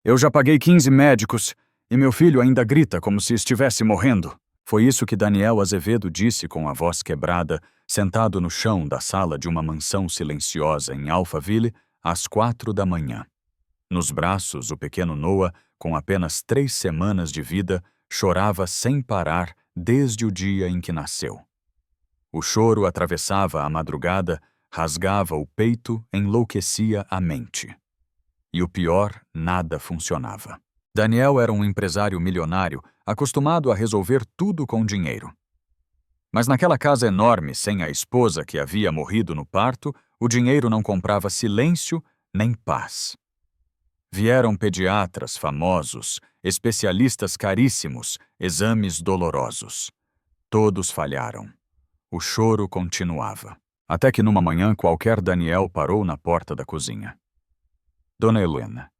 Eu já paguei 15 médicos e meu filho ainda grita como se estivesse morrendo. Foi isso que Daniel Azevedo disse com a voz quebrada, sentado no chão da sala de uma mansão silenciosa em Alphaville, às 4 da manhã. Nos braços, o pequeno Noah, com apenas 3 semanas de vida, chorava sem parar desde o dia em que nasceu. O choro atravessava a madrugada, rasgava o peito, enlouquecia a mente. E o pior, nada funcionava. Daniel era um empresário milionário, acostumado a resolver tudo com dinheiro. Mas naquela casa enorme, sem a esposa que havia morrido no parto, o dinheiro não comprava silêncio nem paz. Vieram pediatras famosos, especialistas caríssimos, exames dolorosos. Todos falharam. O choro continuava. Até que numa manhã qualquer Daniel parou na porta da cozinha. Dona Helena.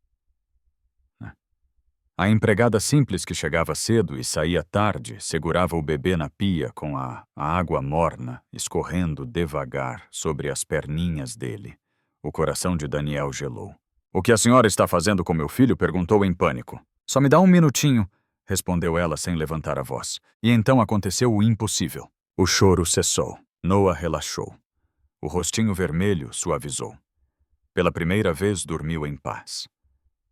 A empregada simples que chegava cedo e saía tarde segurava o bebê na pia com a água morna escorrendo devagar sobre as perninhas dele. O coração de Daniel gelou. "O que a senhora está fazendo com meu filho?" perguntou em pânico. "Só me dá um minutinho", respondeu ela sem levantar a voz. E então aconteceu o impossível. O choro cessou. Noah relaxou. O rostinho vermelho suavizou. Pela primeira vez dormiu em paz.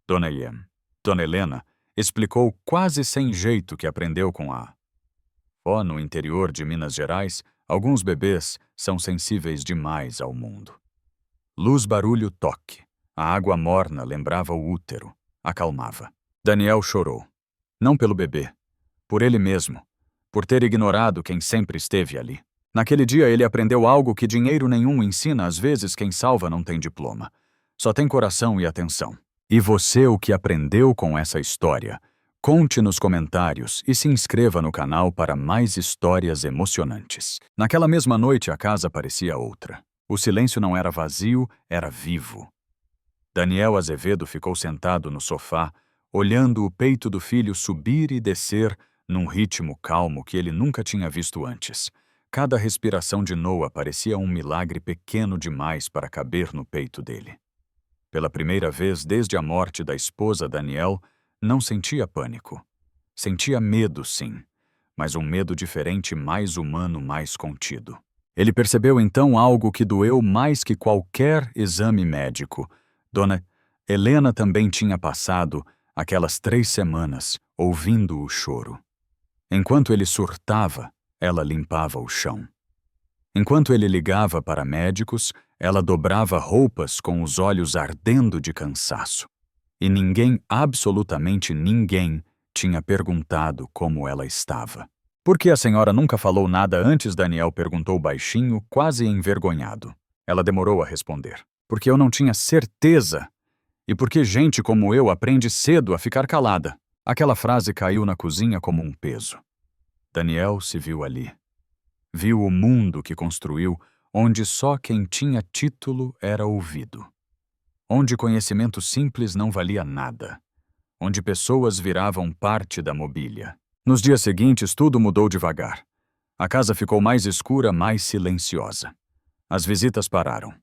Dona Helena, explicou quase sem jeito que aprendeu com a avó no interior de Minas Gerais, alguns bebês são sensíveis demais ao mundo. Luz, barulho, toque. A água morna lembrava o útero, acalmava. Daniel chorou. Não pelo bebê, por ele mesmo, por ter ignorado quem sempre esteve ali. Naquele dia ele aprendeu algo que dinheiro nenhum ensina. Às vezes quem salva não tem diploma, só tem coração e atenção. E você, o que aprendeu com essa história? Conte nos comentários e se inscreva no canal para mais histórias emocionantes. Naquela mesma noite a casa parecia outra. O silêncio não era vazio, era vivo. Daniel Azevedo ficou sentado no sofá, olhando o peito do filho subir e descer num ritmo calmo que ele nunca tinha visto antes. Cada respiração de Noah parecia um milagre pequeno demais para caber no peito dele. Pela primeira vez desde a morte da esposa Daniel, não sentia pânico. Sentia medo, sim, mas um medo diferente, mais humano, mais contido. Ele percebeu então algo que doeu mais que qualquer exame médico. Dona Helena também tinha passado aquelas 3 semanas ouvindo o choro. Enquanto ele surtava, ela limpava o chão. Enquanto ele ligava para médicos, ela dobrava roupas com os olhos ardendo de cansaço. E ninguém, absolutamente ninguém, tinha perguntado como ela estava. "Por que a senhora nunca falou nada antes?" Daniel perguntou baixinho, quase envergonhado. Ela demorou a responder. "Porque eu não tinha certeza. E porque gente como eu aprende cedo a ficar calada." Aquela frase caiu na cozinha como um peso. Daniel se viu ali. Viu o mundo que construiu, onde só quem tinha título era ouvido. Onde conhecimento simples não valia nada. Onde pessoas viravam parte da mobília. Nos dias seguintes, tudo mudou devagar. A casa ficou mais escura, mais silenciosa. As visitas pararam.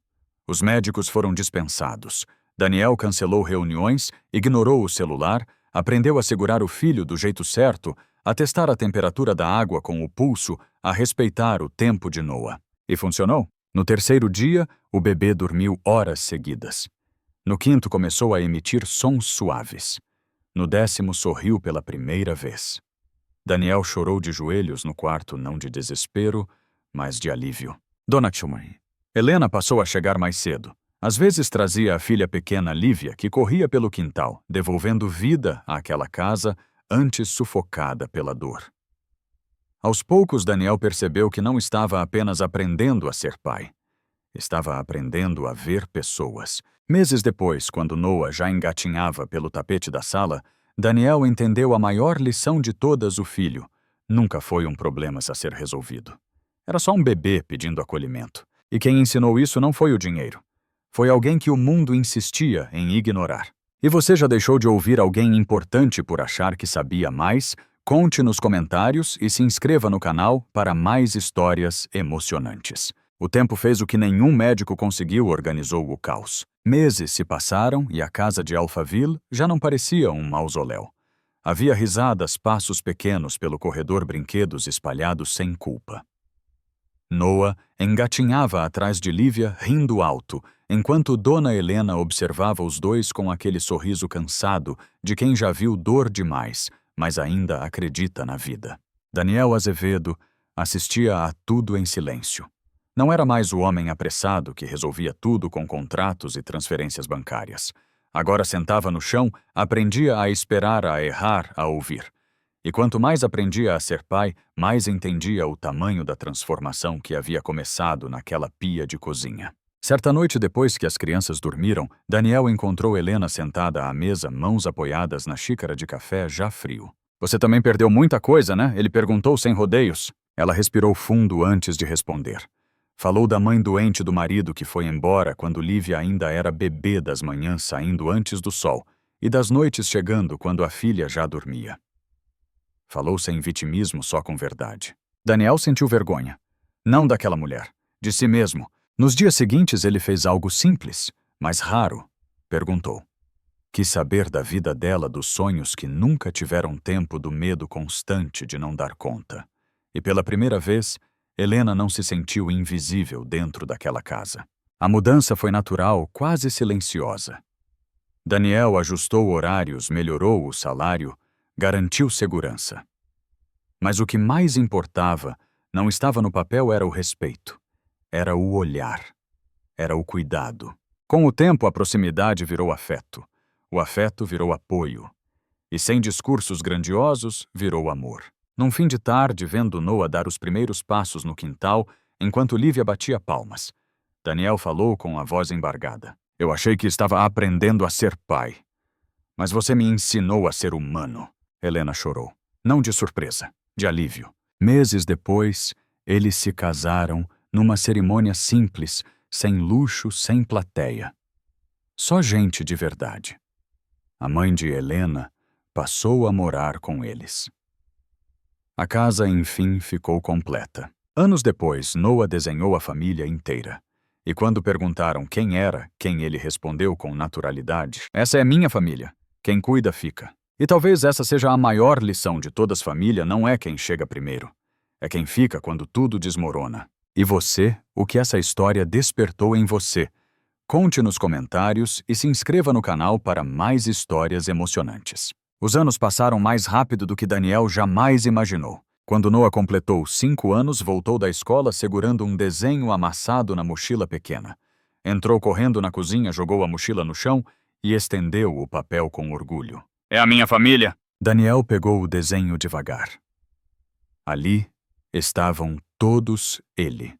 Os médicos foram dispensados. Daniel cancelou reuniões, ignorou o celular, aprendeu a segurar o filho do jeito certo, a testar a temperatura da água com o pulso, a respeitar o tempo de Noah. E funcionou. No 3º dia, o bebê dormiu horas seguidas. No 5º, começou a emitir sons suaves. No 10º, sorriu pela primeira vez. Daniel chorou de joelhos no quarto, não de desespero, mas de alívio. Dona Helena passou a chegar mais cedo. Às vezes trazia a filha pequena Lívia, que corria pelo quintal, devolvendo vida àquela casa, antes sufocada pela dor. Aos poucos, Daniel percebeu que não estava apenas aprendendo a ser pai. Estava aprendendo a ver pessoas. Meses depois, quando Noah já engatinhava pelo tapete da sala, Daniel entendeu a maior lição de todas: o filho nunca foi um problema a ser resolvido. Era só um bebê pedindo acolhimento. E quem ensinou isso não foi o dinheiro. Foi alguém que o mundo insistia em ignorar. E você já deixou de ouvir alguém importante por achar que sabia mais? Conte nos comentários e se inscreva no canal para mais histórias emocionantes. O tempo fez o que nenhum médico conseguiu, organizou o caos. Meses se passaram e a casa de Alphaville já não parecia um mausoléu. Havia risadas, passos pequenos pelo corredor, brinquedos espalhados sem culpa. Noah engatinhava atrás de Lívia, rindo alto, enquanto Dona Helena observava os dois com aquele sorriso cansado de quem já viu dor demais, mas ainda acredita na vida. Daniel Azevedo assistia a tudo em silêncio. Não era mais o homem apressado que resolvia tudo com contratos e transferências bancárias. Agora sentava no chão, aprendia a esperar, a errar, a ouvir. E quanto mais aprendia a ser pai, mais entendia o tamanho da transformação que havia começado naquela pia de cozinha. Certa noite, depois que as crianças dormiram, Daniel encontrou Helena sentada à mesa, mãos apoiadas na xícara de café já frio. "Você também perdeu muita coisa, né?" ele perguntou sem rodeios. Ela respirou fundo antes de responder. Falou da mãe doente do marido que foi embora quando Lívia ainda era bebê, das manhãs saindo antes do sol e das noites chegando quando a filha já dormia. Falou sem vitimismo, só com verdade. Daniel sentiu vergonha. Não daquela mulher, de si mesmo. Nos dias seguintes ele fez algo simples, mas raro. Perguntou. Quis saber da vida dela, dos sonhos que nunca tiveram tempo, do medo constante de não dar conta. E pela primeira vez, Helena não se sentiu invisível dentro daquela casa. A mudança foi natural, quase silenciosa. Daniel ajustou horários, melhorou o salário, garantiu segurança. Mas o que mais importava não estava no papel, era o respeito. Era o olhar. Era o cuidado. Com o tempo, a proximidade virou afeto. O afeto virou apoio. E sem discursos grandiosos, virou amor. Num fim de tarde, vendo Noah dar os primeiros passos no quintal, enquanto Lívia batia palmas, Daniel falou com a voz embargada. "Eu achei que estava aprendendo a ser pai. Mas você me ensinou a ser humano." Helena chorou. Não de surpresa, de alívio. Meses depois, eles se casaram numa cerimônia simples, sem luxo, sem plateia. Só gente de verdade. A mãe de Helena passou a morar com eles. A casa, enfim, ficou completa. Anos depois, Noah desenhou a família inteira. E quando perguntaram quem era, quem ele respondeu com naturalidade: "Essa é minha família. Quem cuida fica." E talvez essa seja a maior lição de todas: família não é quem chega primeiro. É quem fica quando tudo desmorona. E você, o que essa história despertou em você? Conte nos comentários e se inscreva no canal para mais histórias emocionantes. Os anos passaram mais rápido do que Daniel jamais imaginou. Quando Noah completou 5 anos, voltou da escola segurando um desenho amassado na mochila pequena. Entrou correndo na cozinha, jogou a mochila no chão e estendeu o papel com orgulho. "É a minha família." Daniel pegou o desenho devagar. Ali estavam todos ele.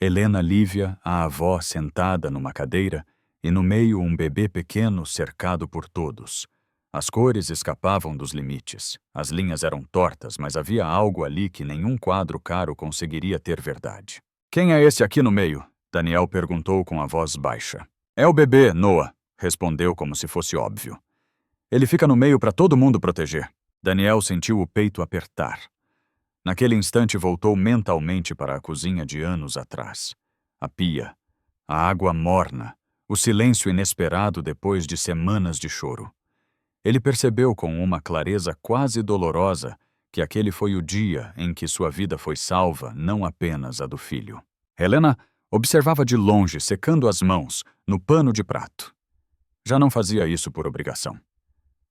Helena, Lívia, a avó sentada numa cadeira e no meio um bebê pequeno cercado por todos. As cores escapavam dos limites. As linhas eram tortas, mas havia algo ali que nenhum quadro caro conseguiria ter verdade. "Quem é esse aqui no meio?" Daniel perguntou com a voz baixa. "É o bebê, Noah", respondeu como se fosse óbvio. "Ele fica no meio para todo mundo proteger." Daniel sentiu o peito apertar. Naquele instante voltou mentalmente para a cozinha de anos atrás. A pia, a água morna, o silêncio inesperado depois de semanas de choro. Ele percebeu com uma clareza quase dolorosa que aquele foi o dia em que sua vida foi salva, não apenas a do filho. Helena observava de longe, secando as mãos, no pano de prato. Já não fazia isso por obrigação.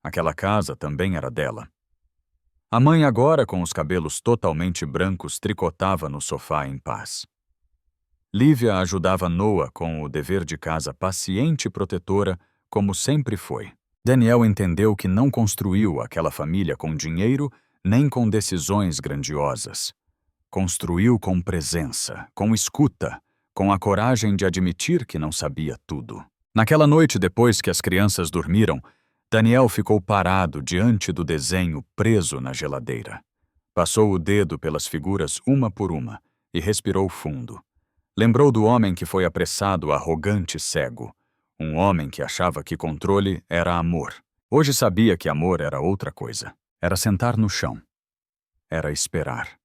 Aquela casa também era dela. A mãe, agora com os cabelos totalmente brancos, tricotava no sofá em paz. Lívia ajudava Noah com o dever de casa, paciente e protetora, como sempre foi. Daniel entendeu que não construiu aquela família com dinheiro nem com decisões grandiosas. Construiu com presença, com escuta, com a coragem de admitir que não sabia tudo. Naquela noite, depois que as crianças dormiram, Daniel ficou parado diante do desenho preso na geladeira. Passou o dedo pelas figuras uma por uma e respirou fundo. Lembrou do homem que foi apressado, arrogante, cego. Um homem que achava que controle era amor. Hoje sabia que amor era outra coisa. Era sentar no chão. Era esperar.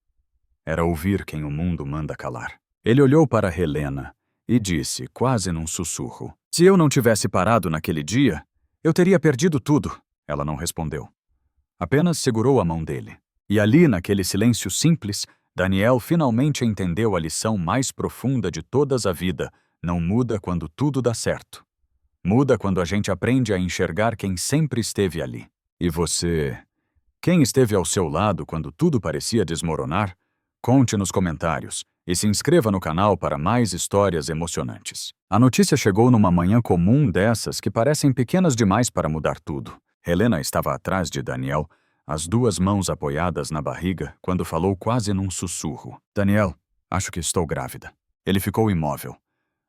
Era ouvir quem o mundo manda calar. Ele olhou para Helena e disse, quase num sussurro: "Se eu não tivesse parado naquele dia, eu teria perdido tudo." Ela não respondeu. Apenas segurou a mão dele. E ali, naquele silêncio simples, Daniel finalmente entendeu a lição mais profunda de todas a vida: não muda quando tudo dá certo. Muda quando a gente aprende a enxergar quem sempre esteve ali. E você? Quem esteve ao seu lado quando tudo parecia desmoronar? Conte nos comentários e se inscreva no canal para mais histórias emocionantes. A notícia chegou numa manhã comum dessas que parecem pequenas demais para mudar tudo. Helena estava atrás de Daniel, as duas mãos apoiadas na barriga, quando falou quase num sussurro: "Daniel, acho que estou grávida." Ele ficou imóvel.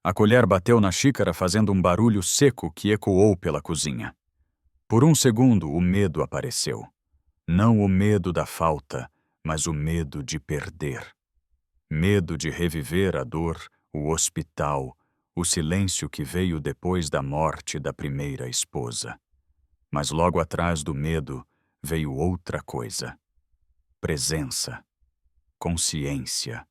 A colher bateu na xícara fazendo um barulho seco que ecoou pela cozinha. Por um segundo, o medo apareceu. Não o medo da falta, mas o medo de perder. Medo de reviver a dor, o hospital, o silêncio que veio depois da morte da primeira esposa. Mas logo atrás do medo veio outra coisa: presença, consciência,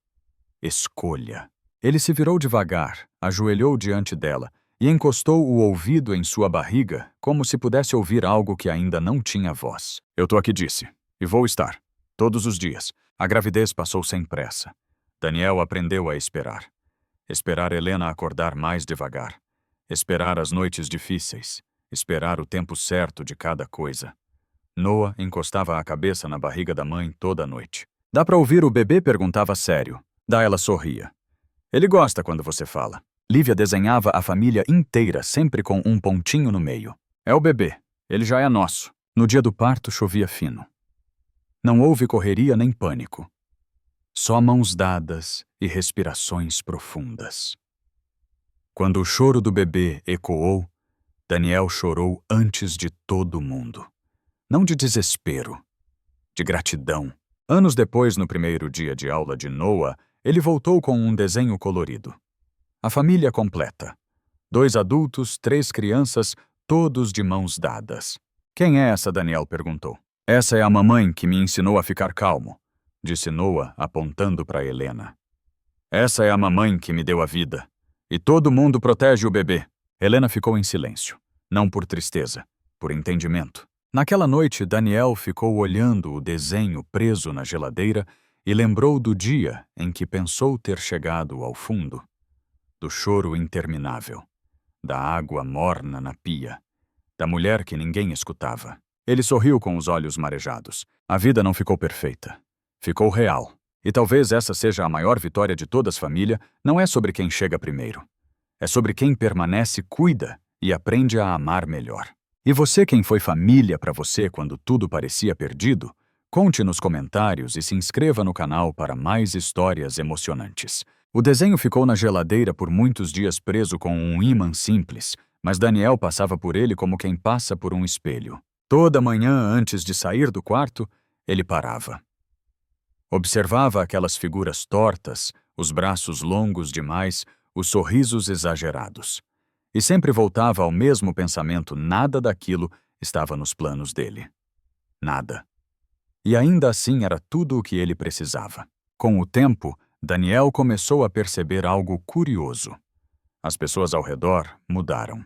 escolha. Ele se virou devagar, ajoelhou diante dela e encostou o ouvido em sua barriga como se pudesse ouvir algo que ainda não tinha voz. "Eu tô aqui", disse, "e vou estar. Todos os dias." A gravidez passou sem pressa. Daniel aprendeu a esperar. Esperar Helena acordar mais devagar. Esperar as noites difíceis. Esperar o tempo certo de cada coisa. Noah encostava a cabeça na barriga da mãe toda a noite. "Dá pra ouvir o bebê?" perguntava sério. Ela sorria. "Ele gosta quando você fala." Lívia desenhava a família inteira, sempre com um pontinho no meio. "É o bebê. Ele já é nosso." No dia do parto chovia fino. Não houve correria nem pânico. Só mãos dadas e respirações profundas. Quando o choro do bebê ecoou, Daniel chorou antes de todo mundo. Não de desespero, de gratidão. Anos depois, no primeiro dia de aula de Noah, ele voltou com um desenho colorido. A família completa. 2 adultos, 3 crianças, todos de mãos dadas. "Quem é essa?" Daniel perguntou. "Essa é a mamãe que me ensinou a ficar calmo", disse Noah, apontando para Helena. "Essa é a mamãe que me deu a vida. E todo mundo protege o bebê." Helena ficou em silêncio. Não por tristeza, por entendimento. Naquela noite, Daniel ficou olhando o desenho preso na geladeira e lembrou do dia em que pensou ter chegado ao fundo. Do choro interminável. Da água morna na pia. Da mulher que ninguém escutava. Ele sorriu com os olhos marejados. A vida não ficou perfeita. Ficou real. E talvez essa seja a maior vitória de toda a família. Não é sobre quem chega primeiro. É sobre quem permanece, cuida e aprende a amar melhor. E você, quem foi família para você quando tudo parecia perdido? Conte nos comentários e se inscreva no canal para mais histórias emocionantes. O desenho ficou na geladeira por muitos dias preso com um ímã simples, mas Daniel passava por ele como quem passa por um espelho. Toda manhã, antes de sair do quarto, ele parava. Observava aquelas figuras tortas, os braços longos demais, os sorrisos exagerados. E sempre voltava ao mesmo pensamento: nada daquilo estava nos planos dele. Nada. E ainda assim era tudo o que ele precisava. Com o tempo, Daniel começou a perceber algo curioso. As pessoas ao redor mudaram.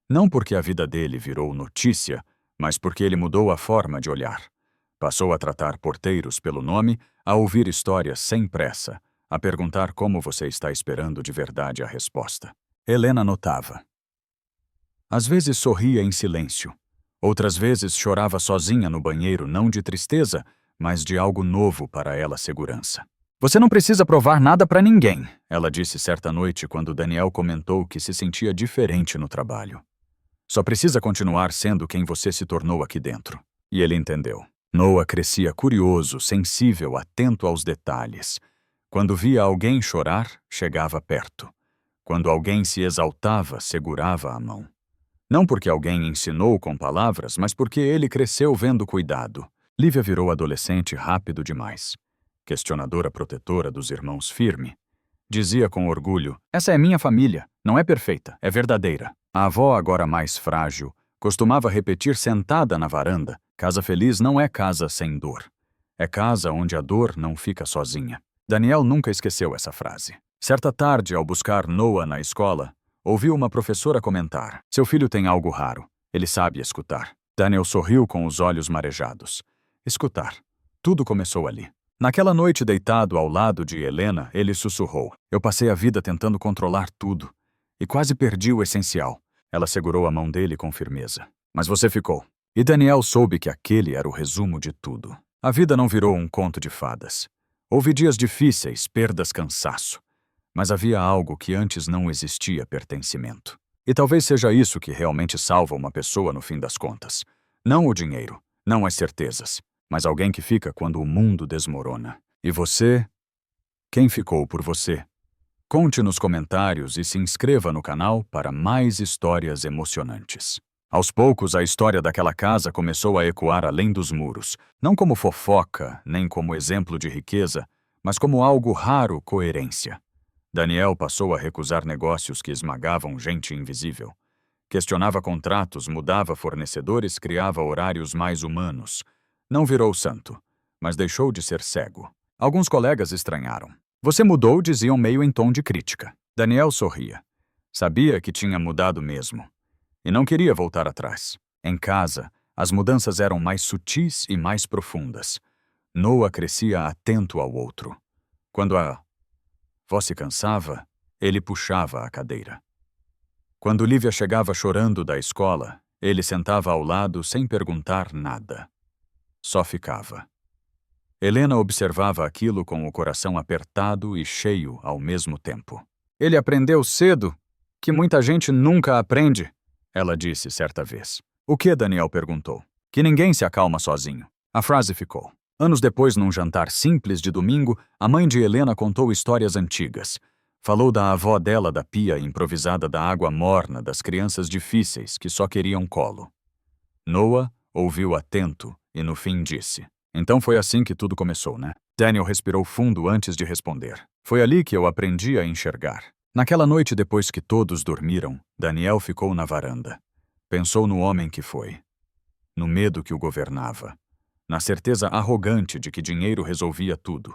Não porque a vida dele virou notícia, mas porque ele mudou a forma de olhar. Passou a tratar porteiros pelo nome, a ouvir histórias sem pressa, a perguntar como você está esperando de verdade a resposta. Helena notava. Às vezes sorria em silêncio. Outras vezes chorava sozinha no banheiro, não de tristeza, mas de algo novo para ela segurança. "Você não precisa provar nada para ninguém", ela disse certa noite quando Daniel comentou que se sentia diferente no trabalho. "Só precisa continuar sendo quem você se tornou aqui dentro." E ele entendeu. Noah crescia curioso, sensível, atento aos detalhes. Quando via alguém chorar, chegava perto. Quando alguém se exaltava, segurava a mão. Não porque alguém ensinou com palavras, mas porque ele cresceu vendo cuidado. Lívia virou adolescente rápido demais. Questionadora protetora dos irmãos firme. Dizia com orgulho: "Essa é minha família, não é perfeita, é verdadeira." A avó, agora mais frágil, costumava repetir sentada na varanda: "Casa feliz não é casa sem dor. É casa onde a dor não fica sozinha." Daniel nunca esqueceu essa frase. Certa tarde, ao buscar Noah na escola, ouviu uma professora comentar: "Seu filho tem algo raro. Ele sabe escutar." Daniel sorriu com os olhos marejados. Escutar. Tudo começou ali. Naquela noite, deitado ao lado de Helena, ele sussurrou: "Eu passei a vida tentando controlar tudo. E quase perdi o essencial." Ela segurou a mão dele com firmeza. "Mas você ficou." E Daniel soube que aquele era o resumo de tudo. A vida não virou um conto de fadas. Houve dias difíceis, perdas, cansaço. Mas havia algo que antes não existia: pertencimento. E talvez seja isso que realmente salva uma pessoa no fim das contas. Não o dinheiro, não as certezas, mas alguém que fica quando o mundo desmorona. E você? Quem ficou por você? Conte nos comentários e se inscreva no canal para mais histórias emocionantes. Aos poucos, a história daquela casa começou a ecoar além dos muros, não como fofoca, nem como exemplo de riqueza, mas como algo raro: coerência. Daniel passou a recusar negócios que esmagavam gente invisível. Questionava contratos, mudava fornecedores, criava horários mais humanos. Não virou santo, mas deixou de ser cego. Alguns colegas estranharam. "Você mudou", diziam meio em tom de crítica. Daniel sorria. Sabia que tinha mudado mesmo. E não queria voltar atrás. Em casa, as mudanças eram mais sutis e mais profundas. Noah crescia atento ao outro. Quando a voz se cansava, ele puxava a cadeira. Quando Lívia chegava chorando da escola, ele sentava ao lado sem perguntar nada. Só ficava. Helena observava aquilo com o coração apertado e cheio ao mesmo tempo. "Ele aprendeu cedo, que muita gente nunca aprende", ela disse certa vez. "O que?", Daniel perguntou. "Que ninguém se acalma sozinho." A frase ficou. Anos depois, num jantar simples de domingo, a mãe de Helena contou histórias antigas. Falou da avó dela, da pia improvisada, da água morna, das crianças difíceis que só queriam colo. Noah ouviu atento e no fim disse: "Então foi assim que tudo começou, né?" Daniel respirou fundo antes de responder. "Foi ali que eu aprendi a enxergar." Naquela noite, depois que todos dormiram, Daniel ficou na varanda. Pensou no homem que foi, no medo que o governava, na certeza arrogante de que dinheiro resolvia tudo.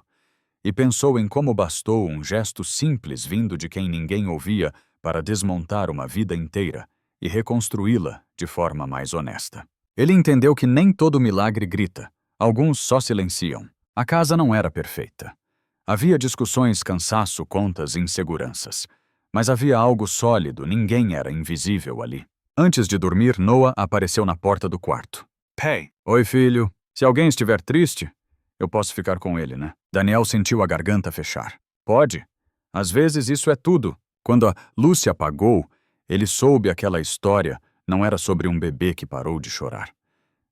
E pensou em como bastou um gesto simples vindo de quem ninguém ouvia para desmontar uma vida inteira e reconstruí-la de forma mais honesta. Ele entendeu que nem todo milagre grita, alguns só silenciam. A casa não era perfeita. Havia discussões, cansaço, contas, inseguranças. Mas havia algo sólido, ninguém era invisível ali. Antes de dormir, Noah apareceu na porta do quarto. "Pai." "Oi, filho. Se alguém estiver triste, eu posso ficar com ele, né?" Daniel sentiu a garganta fechar. "Pode. Às vezes isso é tudo." Quando a luz se apagou, ele soube aquela história não era sobre um bebê que parou de chorar.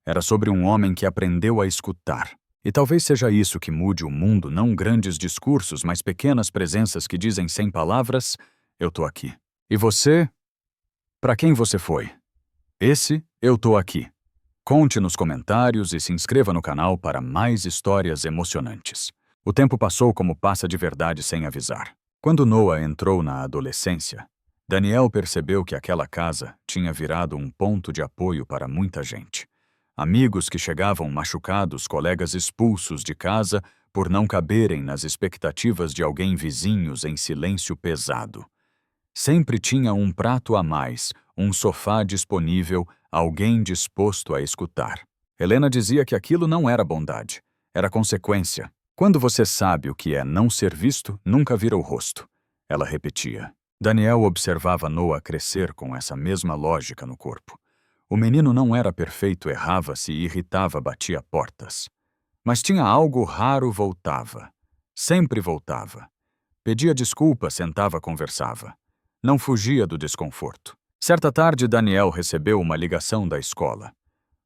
Era sobre um homem que aprendeu a escutar. E talvez seja isso que mude o mundo, não grandes discursos, mas pequenas presenças que dizem sem palavras: "Eu tô aqui." E você? Para quem você foi? Esse Eu Tô Aqui. Conte nos comentários e se inscreva no canal para mais histórias emocionantes. O tempo passou como passa de verdade sem avisar. Quando Noah entrou na adolescência, Daniel percebeu que aquela casa tinha virado um ponto de apoio para muita gente. Amigos que chegavam machucados, colegas expulsos de casa por não caberem nas expectativas de alguém, vizinhos em silêncio pesado. Sempre tinha um prato a mais, um sofá disponível, alguém disposto a escutar. Helena dizia que aquilo não era bondade, era consequência. "Quando você sabe o que é não ser visto, nunca vira o rosto", ela repetia. Daniel observava Noah crescer com essa mesma lógica no corpo. O menino não era perfeito, errava-se, irritava, batia portas. Mas tinha algo raro, voltava. Sempre voltava. Pedia desculpa, sentava, conversava. Não fugia do desconforto. Certa tarde, Daniel recebeu uma ligação da escola.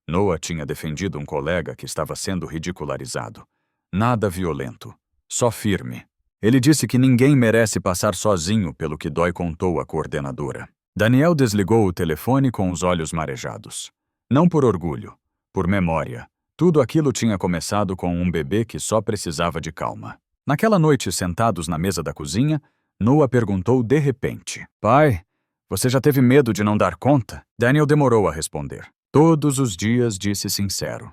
Noah tinha defendido um colega que estava sendo ridicularizado. Nada violento, só firme. Ele disse que ninguém merece passar sozinho pelo que dói, contou a coordenadora. Daniel desligou o telefone com os olhos marejados. Não por orgulho, por memória. Tudo aquilo tinha começado com um bebê que só precisava de calma. Naquela noite, sentados na mesa da cozinha, Noah perguntou de repente: "Pai, você já teve medo de não dar conta?" Daniel demorou a responder. "Todos os dias", disse sincero.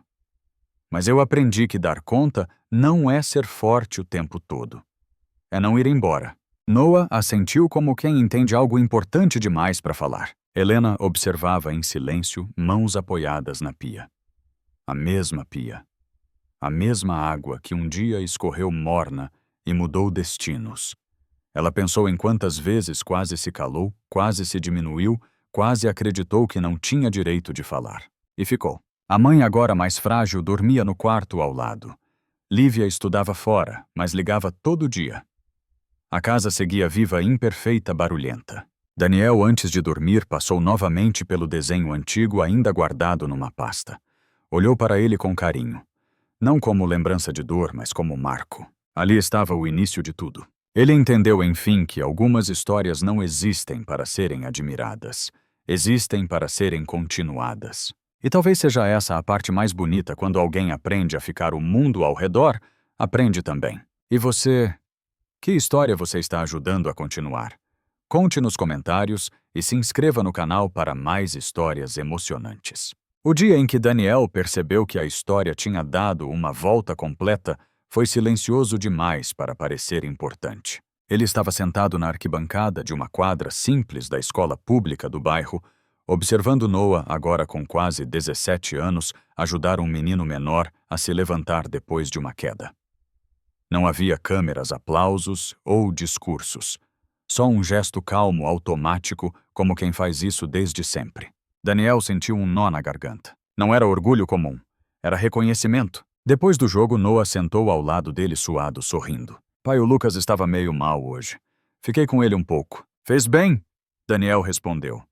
"Mas eu aprendi que dar conta não é ser forte o tempo todo. É não ir embora, Noah assentiu como quem entende algo importante demais para falar. Helena observava em silêncio, mãos apoiadas na pia. A mesma pia. A mesma água que um dia escorreu morna e mudou destinos. Ela pensou em quantas vezes quase se calou, quase se diminuiu, quase acreditou que não tinha direito de falar. E ficou. A mãe, agora mais frágil, dormia no quarto ao lado. Lívia estudava fora, mas ligava todo dia. A casa seguia viva, imperfeita, barulhenta. Daniel, antes de dormir, passou novamente pelo desenho antigo ainda guardado numa pasta. Olhou para ele com carinho. Não como lembrança de dor, mas como marco. Ali estava o início de tudo. Ele entendeu, enfim, que algumas histórias não existem para serem admiradas. Existem para serem continuadas. E talvez seja essa a parte mais bonita: quando alguém aprende a ficar o mundo ao redor, aprende também. E você? Que história você está ajudando a continuar? Conte nos comentários e se inscreva no canal para mais histórias emocionantes. O dia em que Daniel percebeu que a história tinha dado uma volta completa foi silencioso demais para parecer importante. Ele estava sentado na arquibancada de uma quadra simples da escola pública do bairro, observando Noah, agora com quase 17 anos, ajudar um menino menor a se levantar depois de uma queda. Não havia câmeras, aplausos ou discursos. Só um gesto calmo, automático, como quem faz isso desde sempre. Daniel sentiu um nó na garganta. Não era orgulho comum. Era reconhecimento. Depois do jogo, Noah sentou ao lado dele suado, sorrindo. Pai, o Lucas estava meio mal hoje. Fiquei com ele um pouco. Fez bem? Daniel respondeu.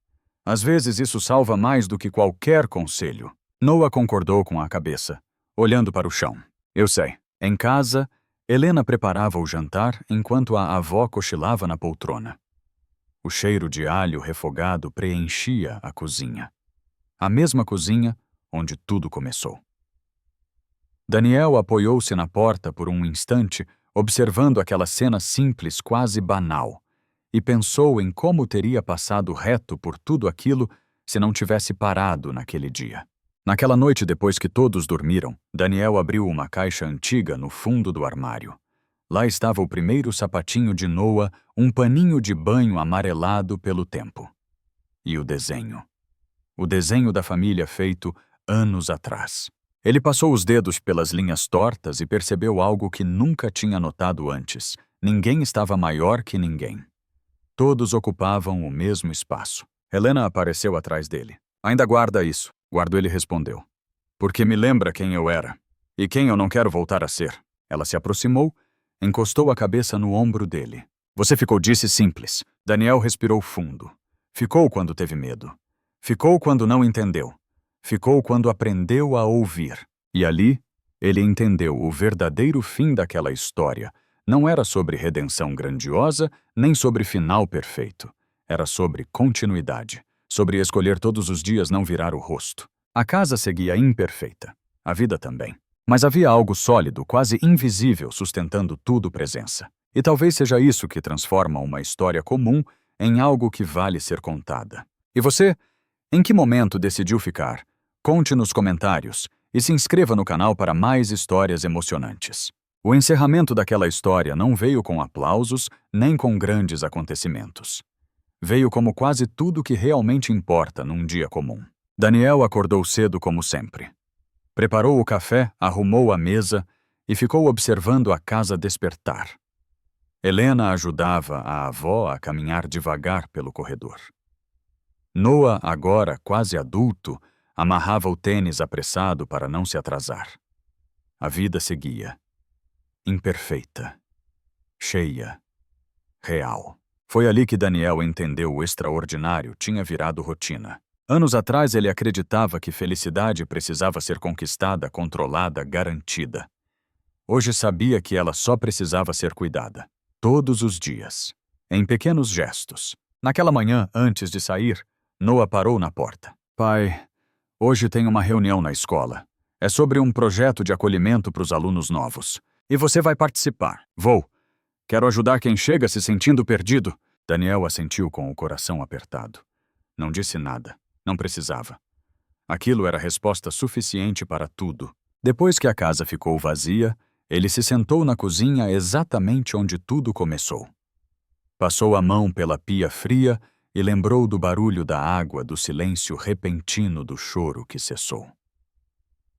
Às vezes isso salva mais do que qualquer conselho. Noah concordou com a cabeça, olhando para o chão. Eu sei. Em casa, Helena preparava o jantar enquanto a avó cochilava na poltrona. O cheiro de alho refogado preenchia a cozinha. A mesma cozinha onde tudo começou. Daniel apoiou-se na porta por um instante, observando aquela cena simples, quase banal, e pensou em como teria passado reto por tudo aquilo se não tivesse parado naquele dia. Naquela noite, depois que todos dormiram, Daniel abriu uma caixa antiga no fundo do armário. Lá estava o primeiro sapatinho de Noah, um paninho de banho amarelado pelo tempo. E o desenho. O desenho da família feito anos atrás. Ele passou os dedos pelas linhas tortas e percebeu algo que nunca tinha notado antes. Ninguém estava maior que ninguém. Todos ocupavam o mesmo espaço. Helena apareceu atrás dele. Ainda guarda isso. Guardo, ele respondeu. Porque me lembra quem eu era. E quem eu não quero voltar a ser. Ela se aproximou, encostou a cabeça no ombro dele. Você ficou, disse simples. Daniel respirou fundo. Ficou quando teve medo. Ficou quando não entendeu. Ficou quando aprendeu a ouvir. E ali, ele entendeu o verdadeiro fim daquela história. Não era sobre redenção grandiosa, nem sobre final perfeito. Era sobre continuidade. Sobre escolher todos os dias não virar o rosto. A casa seguia imperfeita. A vida também. Mas havia algo sólido, quase invisível, sustentando tudo presença. E talvez seja isso que transforma uma história comum em algo que vale ser contada. E você? Em que momento decidiu ficar? Conte nos comentários e se inscreva no canal para mais histórias emocionantes. O encerramento daquela história não veio com aplausos nem com grandes acontecimentos. Veio como quase tudo que realmente importa num dia comum. Daniel acordou cedo como sempre. Preparou o café, arrumou a mesa e ficou observando a casa despertar. Helena ajudava a avó a caminhar devagar pelo corredor. Noah, agora quase adulto, amarrava o tênis apressado para não se atrasar. A vida seguia. Imperfeita. Cheia. Real. Foi ali que Daniel entendeu o extraordinário tinha virado rotina. Anos atrás ele acreditava que felicidade precisava ser conquistada, controlada, garantida. Hoje sabia que ela só precisava ser cuidada. Todos os dias. Em pequenos gestos. Naquela manhã, antes de sair, Noah parou na porta. Pai, hoje tem uma reunião na escola. É sobre um projeto de acolhimento para os alunos novos. E você vai participar. Vou. Quero ajudar quem chega se sentindo perdido. Daniel assentiu com o coração apertado. Não disse nada. Não precisava. Aquilo era resposta suficiente para tudo. Depois que a casa ficou vazia, ele se sentou na cozinha exatamente onde tudo começou. Passou a mão pela pia fria e lembrou do barulho da água, do silêncio repentino do choro que cessou.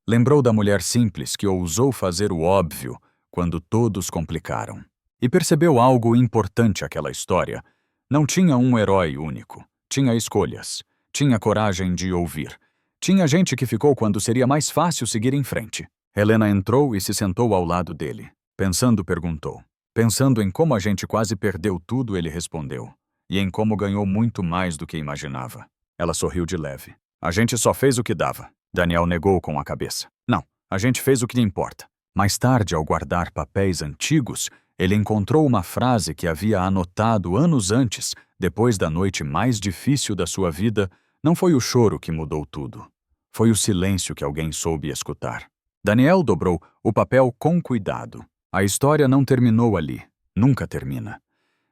Lembrou da mulher simples que ousou fazer o óbvio quando todos complicaram. E percebeu algo importante àquela história. Não tinha um herói único. Tinha escolhas. Tinha coragem de ouvir. Tinha gente que ficou quando seria mais fácil seguir em frente. Helena entrou e se sentou ao lado dele. Pensando, perguntou. Pensando em como a gente quase perdeu tudo, ele respondeu. E em como ganhou muito mais do que imaginava. Ela sorriu de leve. A gente só fez o que dava. Daniel negou com a cabeça. Não, a gente fez o que importa. Mais tarde, ao guardar papéis antigos, ele encontrou uma frase que havia anotado anos antes, depois da noite mais difícil da sua vida. Não foi o choro que mudou tudo. Foi o silêncio que alguém soube escutar. Daniel dobrou o papel com cuidado. A história não terminou ali. Nunca termina.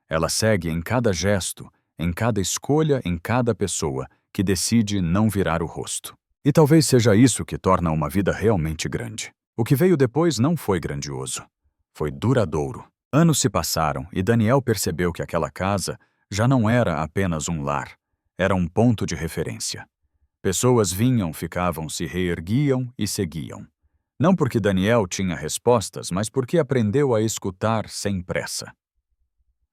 Ela segue em cada gesto, em cada escolha, em cada pessoa que decide não virar o rosto. E talvez seja isso que torna uma vida realmente grande. O que veio depois não foi grandioso. Foi duradouro. Anos se passaram e Daniel percebeu que aquela casa já não era apenas um lar. Era um ponto de referência. Pessoas vinham, ficavam, se reerguiam e seguiam. Não porque Daniel tinha respostas, mas porque aprendeu a escutar sem pressa.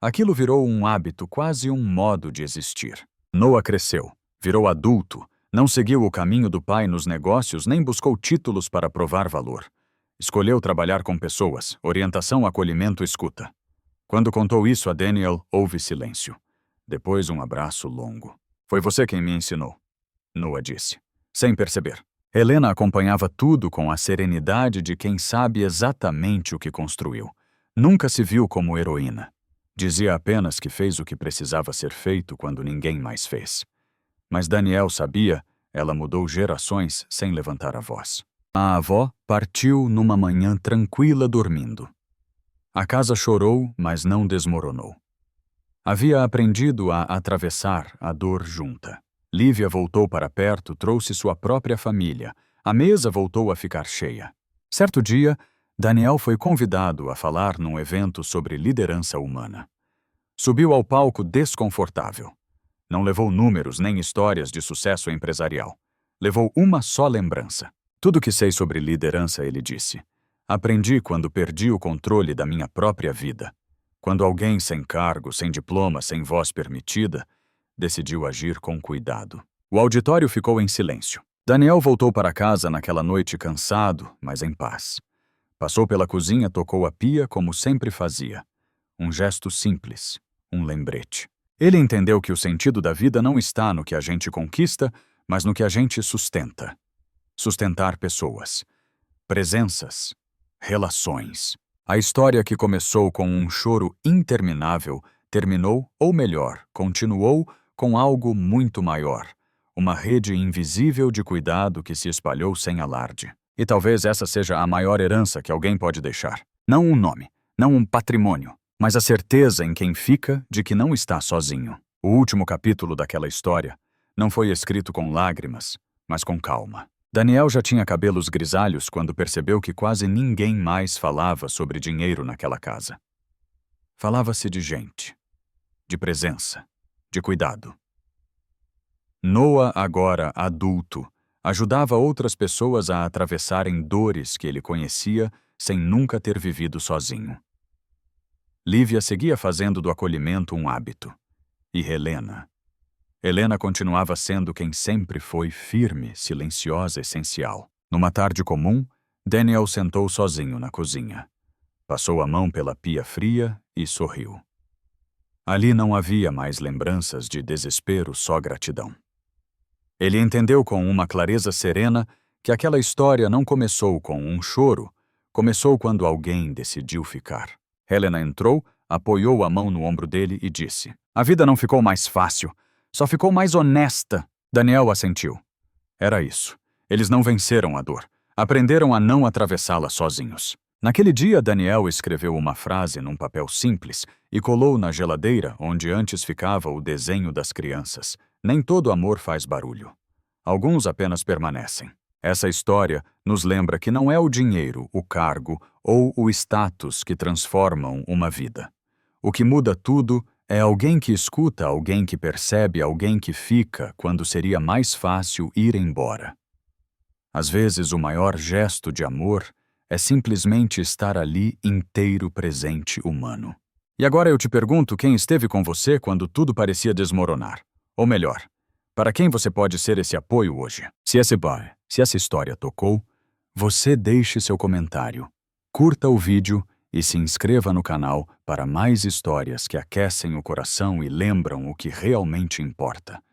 Aquilo virou um hábito, quase um modo de existir. Noah cresceu, virou adulto, não seguiu o caminho do pai nos negócios nem buscou títulos para provar valor. Escolheu trabalhar com pessoas, orientação, acolhimento, escuta. Quando contou isso a Daniel, houve silêncio. Depois um abraço longo. Foi você quem me ensinou, Noah disse, sem perceber. Helena acompanhava tudo com a serenidade de quem sabe exatamente o que construiu. Nunca se viu como heroína. Dizia apenas que fez o que precisava ser feito quando ninguém mais fez. Mas Daniel sabia, ela mudou gerações sem levantar a voz. A avó partiu numa manhã tranquila dormindo. A casa chorou, mas não desmoronou. Havia aprendido a atravessar a dor junta. Lívia voltou para perto, trouxe sua própria família. A mesa voltou a ficar cheia. Certo dia, Daniel foi convidado a falar num evento sobre liderança humana. Subiu ao palco desconfortável. Não levou números nem histórias de sucesso empresarial. Levou uma só lembrança. Tudo que sei sobre liderança, ele disse. Aprendi quando perdi o controle da minha própria vida. Quando alguém sem cargo, sem diploma, sem voz permitida, decidiu agir com cuidado. O auditório ficou em silêncio. Daniel voltou para casa naquela noite cansado, mas em paz. Passou pela cozinha, tocou a pia como sempre fazia. Um gesto simples, um lembrete. Ele entendeu que o sentido da vida não está no que a gente conquista, mas no que a gente sustenta. Sustentar pessoas, presenças, relações. A história que começou com um choro interminável terminou, ou melhor, continuou com algo muito maior. Uma rede invisível de cuidado que se espalhou sem alarde. E talvez essa seja a maior herança que alguém pode deixar. Não um nome, não um patrimônio, mas a certeza em quem fica de que não está sozinho. O último capítulo daquela história não foi escrito com lágrimas, mas com calma. Daniel já tinha cabelos grisalhos quando percebeu que quase ninguém mais falava sobre dinheiro naquela casa. Falava-se de gente, de presença, de cuidado. Noah, agora adulto, ajudava outras pessoas a atravessarem dores que ele conhecia sem nunca ter vivido sozinho. Lívia seguia fazendo do acolhimento um hábito. E Helena continuava sendo quem sempre foi, firme, silenciosa, essencial. Numa tarde comum, Daniel sentou sozinho na cozinha. Passou a mão pela pia fria e sorriu. Ali não havia mais lembranças de desespero, só gratidão. Ele entendeu com uma clareza serena que aquela história não começou com um choro, começou quando alguém decidiu ficar. Helena entrou, apoiou a mão no ombro dele e disse: "A vida não ficou mais fácil, só ficou mais honesta." Daniel assentiu. Era isso. Eles não venceram a dor. Aprenderam a não atravessá-la sozinhos. Naquele dia, Daniel escreveu uma frase num papel simples e colou na geladeira onde antes ficava o desenho das crianças. Nem todo amor faz barulho. Alguns apenas permanecem. Essa história nos lembra que não é o dinheiro, o cargo ou o status que transformam uma vida. O que muda tudo É alguém que escuta, alguém que percebe, alguém que fica quando seria mais fácil ir embora. Às vezes, o maior gesto de amor é simplesmente estar ali inteiro presente humano. E agora eu te pergunto quem esteve com você quando tudo parecia desmoronar. Ou melhor, para quem você pode ser esse apoio hoje? Se essa história tocou, você deixe seu comentário, curta o vídeo e se inscreva no canal para mais histórias que aquecem o coração e lembram o que realmente importa.